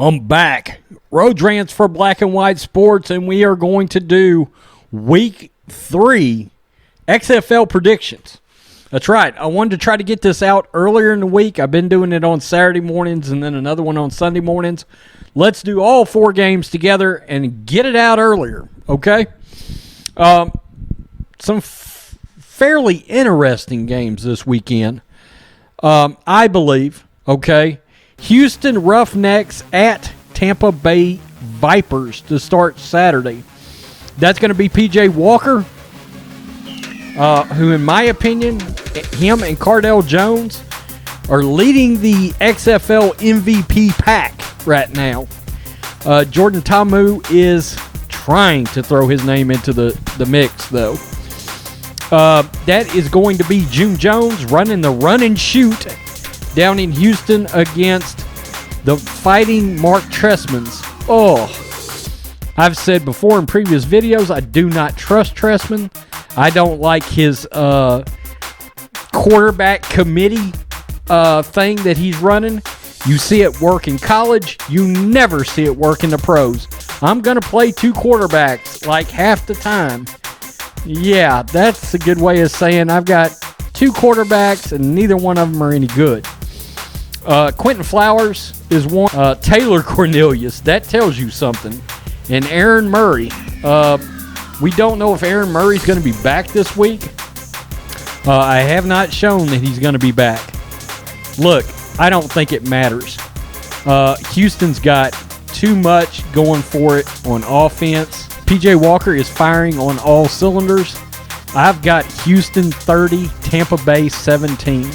I'm back. Road Rants for Black and White Sports, and we are going to do Week 3 XFL predictions. That's right. I wanted to try to get this out earlier in the week. I've been doing it on Saturday mornings and then another one on Sunday mornings. Let's do all 4 games together and get it out earlier, okay? Some fairly interesting games this weekend, I believe, okay? Houston Roughnecks at Tampa Bay Vipers to start Saturday. That's going to be P.J. Walker, who, in my opinion, him and Cardell Jones are leading the XFL MVP pack right now. Jordan Ta'amu is trying to throw his name into the mix, though. That is going to be June Jones running the run and shoot down in Houston against the Fighting Mark Trestmans. Oh, I've said before in previous videos, I do not trust Trestman. I don't like his quarterback committee thing that he's running. You see it work in college. You never see it work in the pros. I'm going to play 2 quarterbacks like half the time. Yeah, that's a good way of saying I've got 2 quarterbacks and neither one of them are any good. Quentin Flowers is one. Taylor Cornelius, that tells you something. And Aaron Murray. We don't know if Aaron Murray's going to be back this week. I have not shown that he's going to be back. Look, I don't think it matters. Houston's got too much going for it on offense. P.J. Walker is firing on all cylinders. I've got Houston 30, Tampa Bay 17.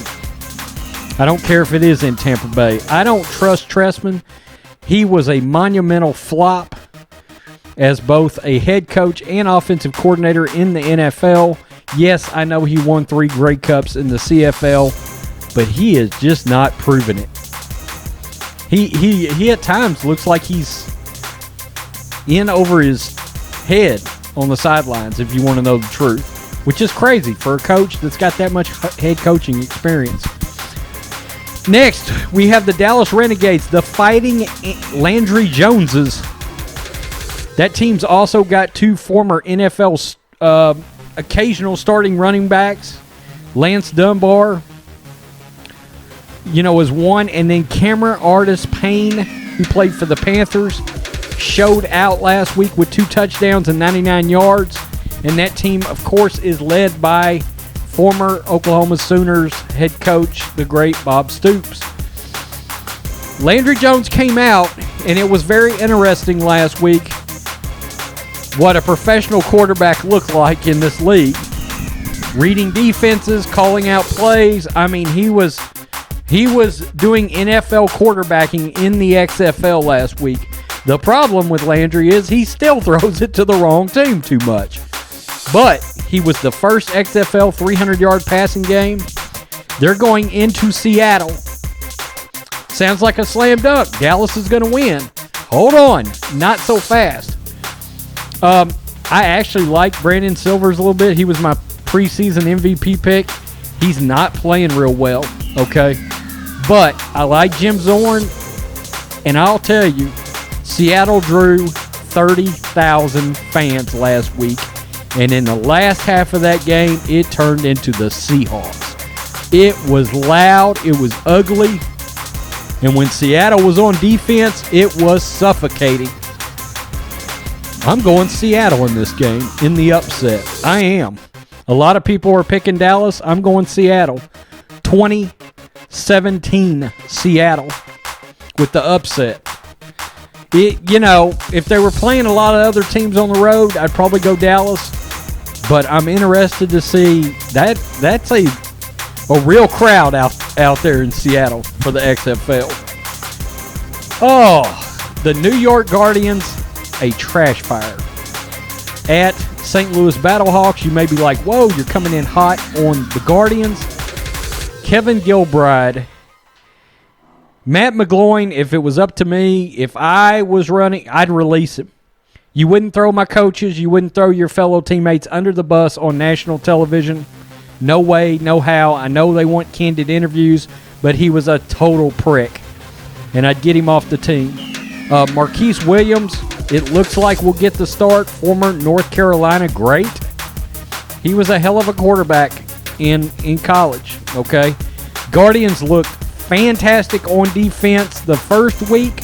I don't care if it is in Tampa Bay. I don't trust Trestman. He was a monumental flop as both a head coach and offensive coordinator in the NFL. Yes, I know he won 3 Grey Cups in the CFL, but he is just not proving it. He at times looks like he's in over his head on the sidelines, if you want to know the truth, which is crazy for a coach that's got that much head coaching experience. Next, we have the Dallas Renegades, the Fighting Landry Joneses. That team's also got 2 former NFL occasional starting running backs. Lance Dunbar, is one, and then Cameron Artis-Payne, who played for the Panthers, showed out last week with 2 touchdowns and 99 yards. And that team, of course, is led by former Oklahoma Sooners head coach, the great Bob Stoops. Landry Jones came out, and it was very interesting last week what a professional quarterback looked like in this league. Reading defenses, calling out plays. I mean, he was doing NFL quarterbacking in the XFL last week. The problem with Landry is he still throws it to the wrong team too much. But he was the first XFL 300-yard passing game. They're going into Seattle. Sounds like a slam dunk. Dallas is going to win. Hold on. Not so fast. I actually like Brandon Silvers a little bit. He was my preseason MVP pick. He's not playing real well, okay? But I like Jim Zorn, and I'll tell you, Seattle drew 30,000 fans last week. And in the last half of that game, it turned into the Seahawks. It was loud. It was ugly. And when Seattle was on defense, it was suffocating. I'm going Seattle in this game, in the upset. I am. A lot of people are picking Dallas. I'm going Seattle. 20-17 Seattle with the upset. If they were playing a lot of other teams on the road, I'd probably go Dallas. But I'm interested to see that's a real crowd out there in Seattle for the XFL. Oh, the New York Guardians, a trash fire. At St. Louis Battlehawks, you may be like, whoa, you're coming in hot on the Guardians. Kevin Gilbride. Matt McGloin, if it was up to me, if I was running, I'd release him. You wouldn't throw my coaches. You wouldn't throw your fellow teammates under the bus on national television. No way, no how. I know they want candid interviews, but he was a total prick. And I'd get him off the team. Marquise Williams, it looks like we'll get the start. Former North Carolina great. He was a hell of a quarterback in college, okay? Guardians looked fantastic on defense the first week.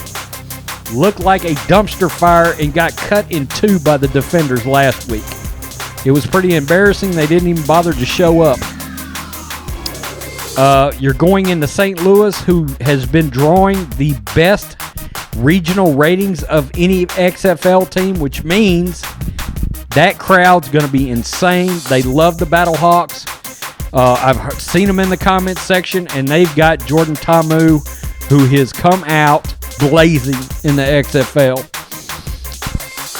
Looked like a dumpster fire and got cut in two by the defenders last week. It was pretty embarrassing. They didn't even bother to show up. You're going into St. Louis, who has been drawing the best regional ratings of any XFL team, which means that crowd's going to be insane. They love the Battlehawks. I've seen them in the comments section, and they've got Jordan Tamu, who has come out blazing in the XFL.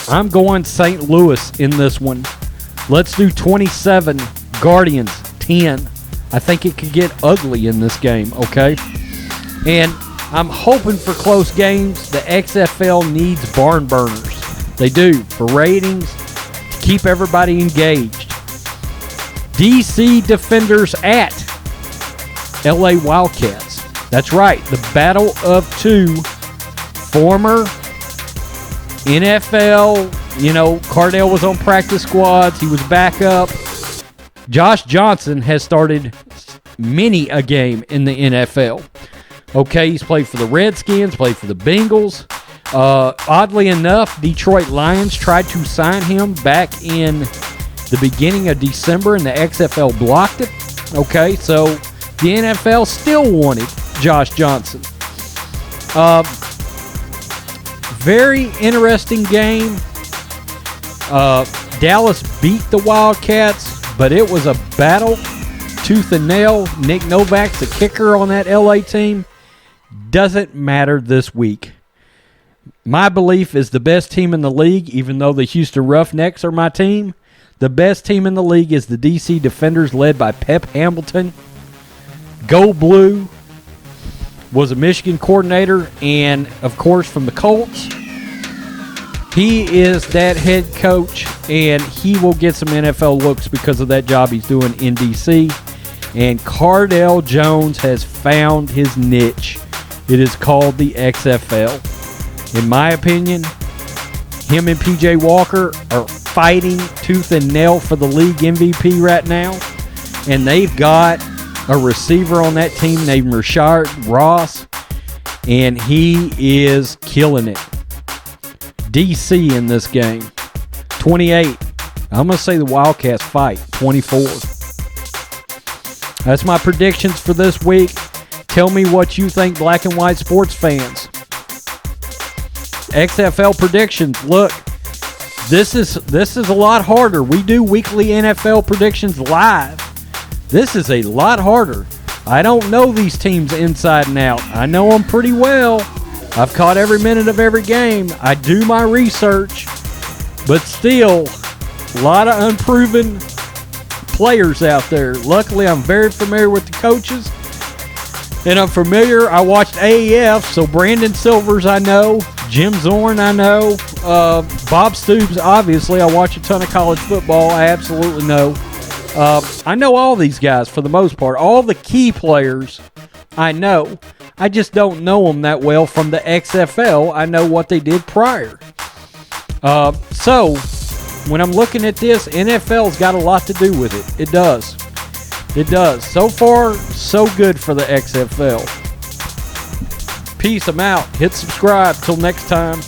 I'm going St. Louis in this one. Let's do 27, Guardians 10. I think it could get ugly in this game, okay? And I'm hoping for close games. The XFL needs barn burners. They do, for ratings, to keep everybody engaged. DC Defenders at LA Wildcats. That's right, the battle of two former NFL, Cardell was on practice squads. He was back up. Josh Johnson has started many a game in the NFL. Okay, he's played for the Redskins, played for the Bengals. Oddly enough, Detroit Lions tried to sign him back in the beginning of December, and the XFL blocked it. Okay, so the NFL still wanted Josh Johnson. Very interesting game. Dallas beat the Wildcats, but it was a battle, tooth and nail. Nick Novak's the kicker on that LA team. Doesn't matter this week. My belief is the best team in the league, even though the Houston Roughnecks are my team. The best team in the league is the DC Defenders, led by Pep Hamilton. Go Blue was a Michigan coordinator, and, of course, from the Colts. He is that head coach, and he will get some NFL looks because of that job he's doing in DC. And Cardell Jones has found his niche. It is called the XFL. In my opinion, him and PJ Walker are fighting tooth and nail for the league MVP right now. And they've got a receiver on that team named Rashard Ross, and he is killing it. DC in this game. 28. I'm going to say the Wildcats fight. 24. That's my predictions for this week. Tell me what you think, black and white sports fans. XFL predictions. Look, this is a lot harder. We do weekly NFL predictions live. This is a lot harder. I don't know these teams inside and out. I know them pretty well. I've caught every minute of every game. I do my research. But still, a lot of unproven players out there. Luckily, I'm very familiar with the coaches. And I'm familiar. I watched AAF, so Brandon Silvers I know. Jim Zorn I know. Bob Stoops, obviously. I watch a ton of college football. I absolutely know. I know all these guys for the most part. All the key players I know. I just don't know them that well from the XFL. I know what they did prior. So, when I'm looking at this, NFL's got a lot to do with it. It does. It does. So far, so good for the XFL. Peace. I'm out. Hit subscribe. Till next time.